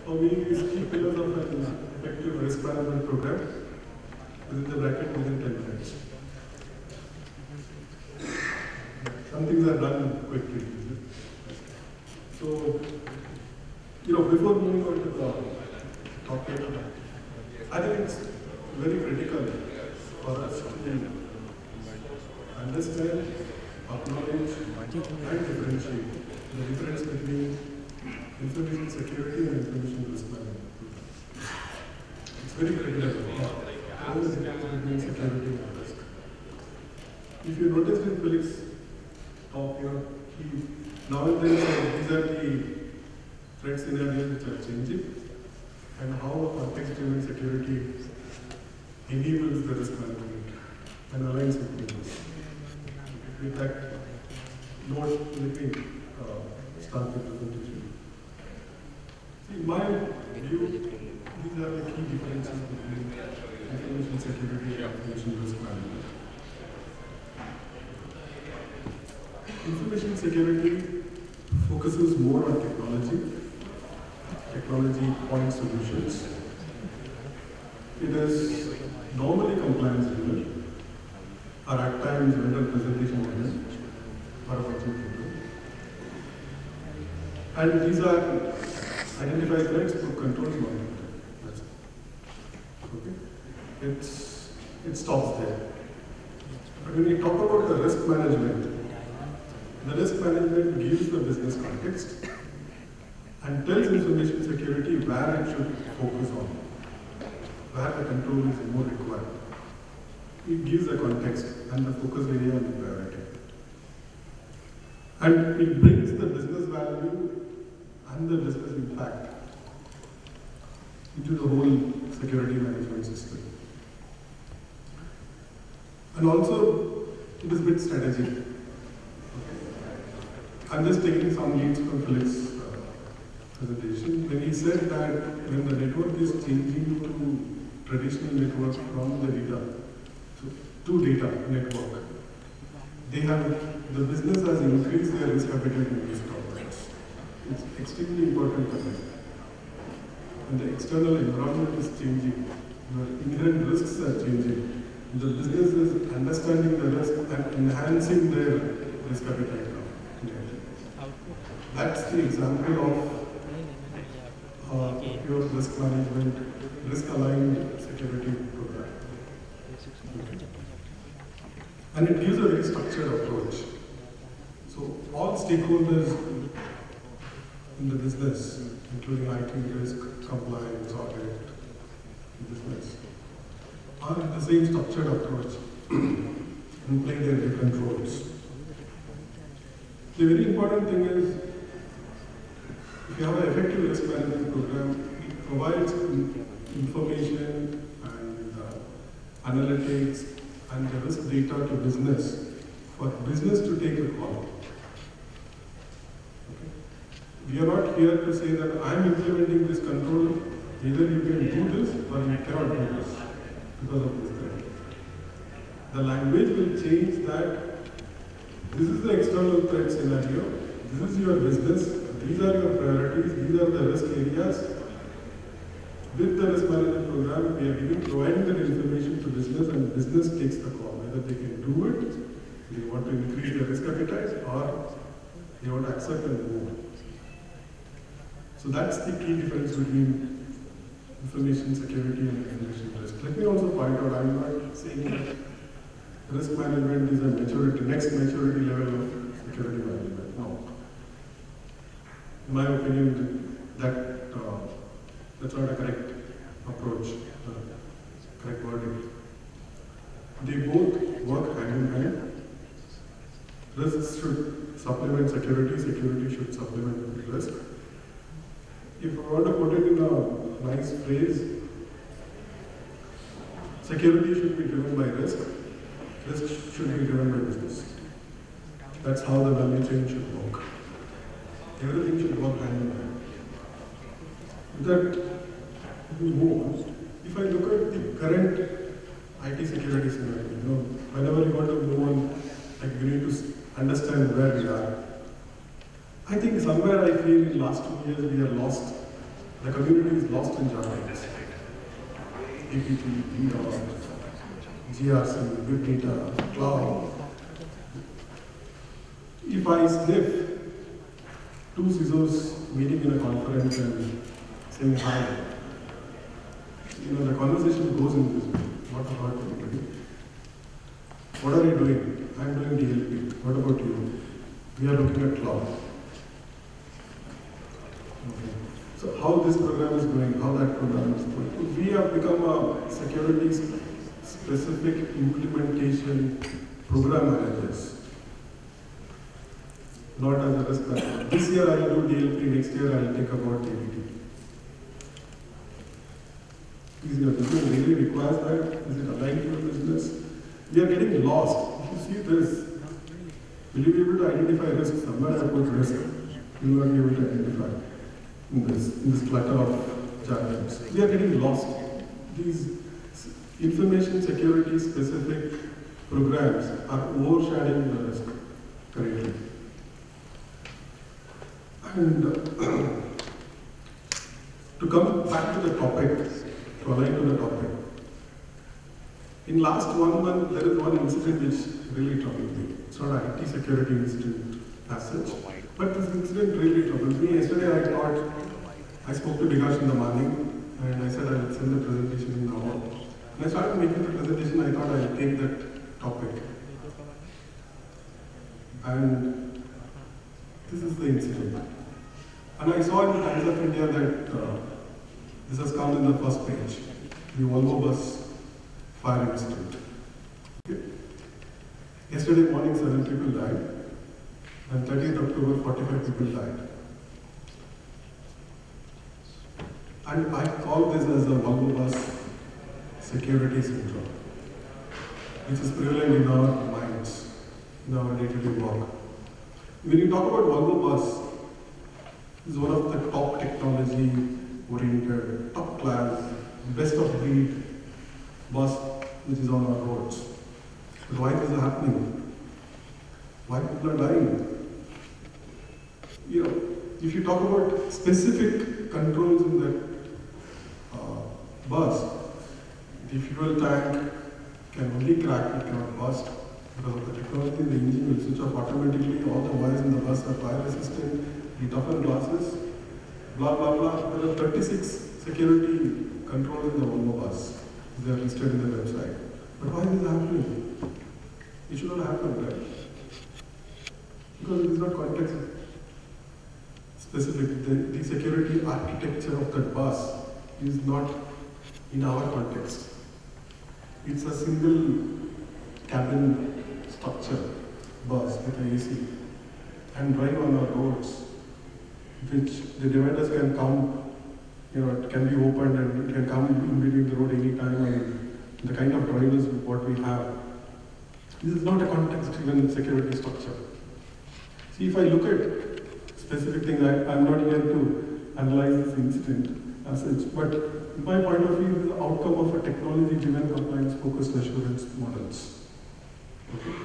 for me is key pillars of an effective risk management program within the bracket within 10 minutes. Some things are done quickly. So, before moving on to the topic, I think it's very critical for us to understand, acknowledge, and differentiate the difference between information security and information risk management. It's very critical. How is the difference between security and risk? If you notice in Felix's talk here, he now and then said these are the threat scenarios which are changing and how a context-driven security enables the risk management and aligns with things. With that note, let me start the presentation. See, in my view, these are the key differences between information security and information risk management. Information security focuses more on technology point solutions. It is normally compliance driven, or at times vendor presentation driven, or budget driven. And these are identified threats for controls monitoring. That's it. Okay? It stops there. But when we talk about the risk management gives the business context and tells information security where it should focus on, where the control is more required. It gives a context and the focus area and the priority. And it brings the business value and the business impact into the whole security management system. And also, it is a bit strategic. I'm just taking some leads from Felix's presentation. When he said that when the network is changing to traditional network from the data, to data network, the business has increased their risk appetite in these topics. It's extremely important for them. When the external environment is changing, the inherent risks are changing, the business is understanding the risk and enhancing their risk appetite. That's the example of pure risk management, risk-aligned security program. And it gives a very structured approach. So all stakeholders in the business, including IT risk, compliance, audit, business, are in the same structured approach and play their different roles. The very important thing is, if you have an effective risk management program, it provides information and analytics and the risk data to business for business to take a call. Okay. We are not here to say that I am implementing this control, either you can do this or you cannot do this because of this threat. The language will change that this is the external threat scenario, this is your business, these are your priorities, these are the risk areas. With the risk management program, we are providing that information to business and business takes the call, whether they can do it, they want to increase their risk appetite, or they want to accept and move. So that's the key difference between information security and information risk. Let me also point out, I'm not saying that risk management is a next maturity level of security management. No. In my opinion, that's not a correct approach, correct wording. They both work hand in hand. Risks should supplement security, security should supplement risk. If I want to put it in a nice phrase, security should be driven by risk should be driven by business. That's how the value chain should work. Everything should work hand in hand. That we move on. If I look at the current IT security scenario, whenever you want to move on, like you need to understand where we are. I think somewhere I feel in the last 2 years we are lost The community is lost in jargons. APT, DDoS, GRC, big data, cloud. If I sniff two CISOs meeting in a conference and saying hi, the conversation goes in this way. What about everybody? What are you doing? I'm doing DLP. What about you? We are looking at cloud. Okay. So how this program is going, how that program is going. We have become a security specific implementation program managers. Not as a risk manager. This year I will do DLP, next year I will take about APT. Is your business really requires that? Is it aligned to your business? We are getting lost. If you see this, will you be able to identify risk? Somewhere I put risk. You will not be able to identify in this clutter of jargons. We are getting lost. These information security specific programs are overshadowing the risk currently. And to come back to the topic, to align to the topic, in last 1 month there is one incident which really troubled me. It's not an IT security incident as such, but this incident really troubled me. Yesterday I spoke to Vikas in the morning and I said I will send the presentation in the hour. When I started making the presentation, I thought I will take that topic. And this is the incident. And I saw in the Times of India that this has come in the first page, the Volvo bus fire incident. Okay. Yesterday morning 7 people died, and 30th October 45 people died. And I call this as a Volvo bus security syndrome, which is prevalent in our minds, in our day-to-day work. When you talk about Volvo bus, it's one of the top technology-oriented, top class, best of breed bus which is on our roads. But why is this happening? Why people are dying? If you talk about specific controls in that bus, the fuel tank can only crack, it cannot burst. Because of the technology, the engine will switch off automatically, all the wires in the bus are fire resistant, the toughened glasses, blah blah blah. There are 36 security controls in the Volvo bus. They are listed in the website. But why is this happening? It should not happen, right? Because it is not context specific. The security architecture of that bus is not in our context. It's a single cabin structure bus with an AC and drive on our roads, which the dividers can come, it can be opened and it can come in between the road anytime, and the kind of drivers what we have. This is not a context-driven security structure. See, if I look at specific things, I'm not here to analyze this incident as such, but my point of view is the outcome of a technology-driven compliance-focused assurance models. Okay.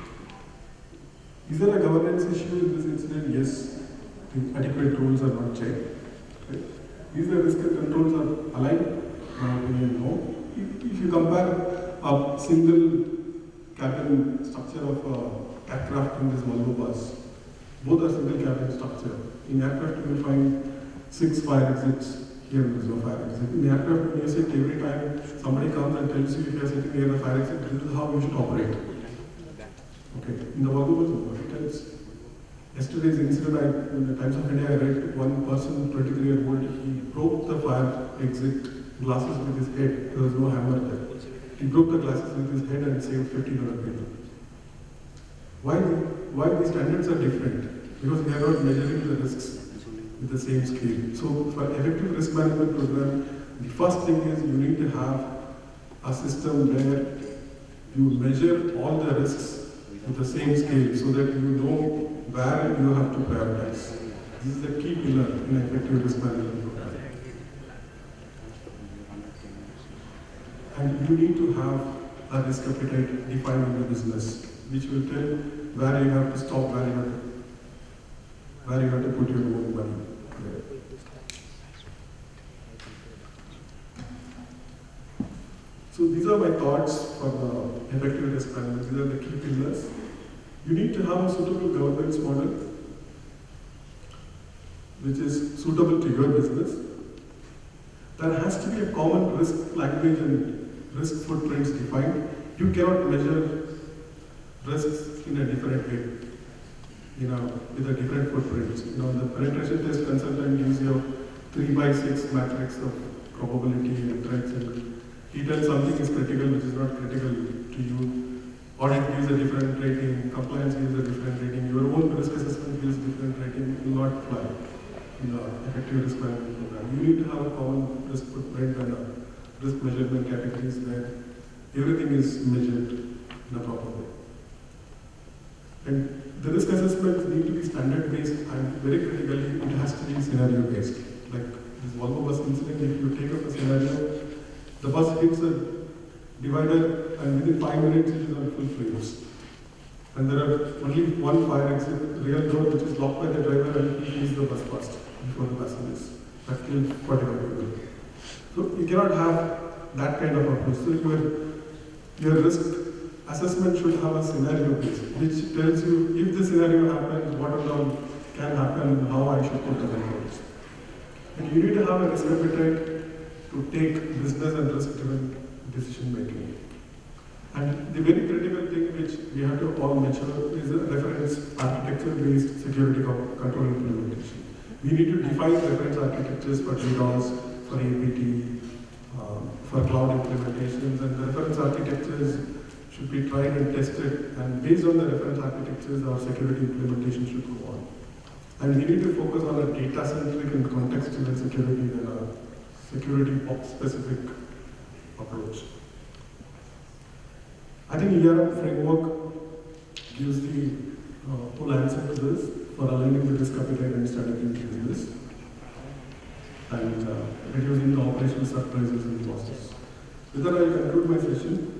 Is there a governance issue in this incident? Yes. The adequate rules are not checked. Right? Is the risk and controls are aligned? My opinion, no. If you compare a single cabin structure of aircraft in this Volvo bus, both are single cabin structure. In aircraft you will find 6 fire exits. Here there is no fire exit. In aircraft, when you sit, every time somebody comes and tells you if you are sitting near the fire exit, this is how you should operate. Okay. In the Volvo bus, nobody tells. Yesterday's incident, in the Times of India, I read one person, 23-year-old, he broke the fire exit glasses with his head. There was no hammer there. He broke the glasses with his head and saved 1,500 people. Why these standards are different? Because we are not measuring the risks with the same scale. So for effective risk management program, the first thing is you need to have a system where you measure all the risks with the same scale so that you know where you have to prioritize. This is the key pillar in effective risk management program. And you need to have a risk appetite defined in the business, which will tell where you have to stop, where you have to put your own money. So these are my thoughts for the effective risk management. These are the key pillars. You need to have a suitable governance model which is suitable to your business. There has to be a common risk language and risk footprints defined. You cannot measure risks in a different way, with a different footprints. The penetration test consultant gives you a 3x6 matrix of probability and threats, and he tells something is critical which is not critical to you. Audit gives a different rating, compliance gives a different rating, your own risk assessment gives different rating. It will not fly in the effective risk management program. You need to have a common risk footprint and a risk measurement categories where everything is measured in a proper way. And the risk assessments need to be standard based, and very critically, it has to be scenario based. Like this Volvo bus incident, if you take up a scenario, the bus hits a divider and within 5 minutes it is on full flames. And there are only one fire exit, real door, which is locked by the driver, and he leaves the bus past before the passengers. That killed 45 people. So you cannot have that kind of approach. So your risk assessment should have a scenario base, which tells you if the scenario happens, what all can happen, and how I should put the controls. And you need to have a risk appetite to take business and risk-driven decision making. And the very critical thing which we have to all mature is a reference architecture-based security control implementation. We need to define reference architectures for DDoS, for APT, for cloud implementations, and the reference architectures should be tried and tested, and based on the reference architectures, our security implementation should go on. And we need to focus on a data-centric and context-driven security than a security specific approach. I think ERM framework gives the full answer to this for aligning the risk appetite and strategy in business and reducing the operational surprises and losses. With that, I will conclude my session.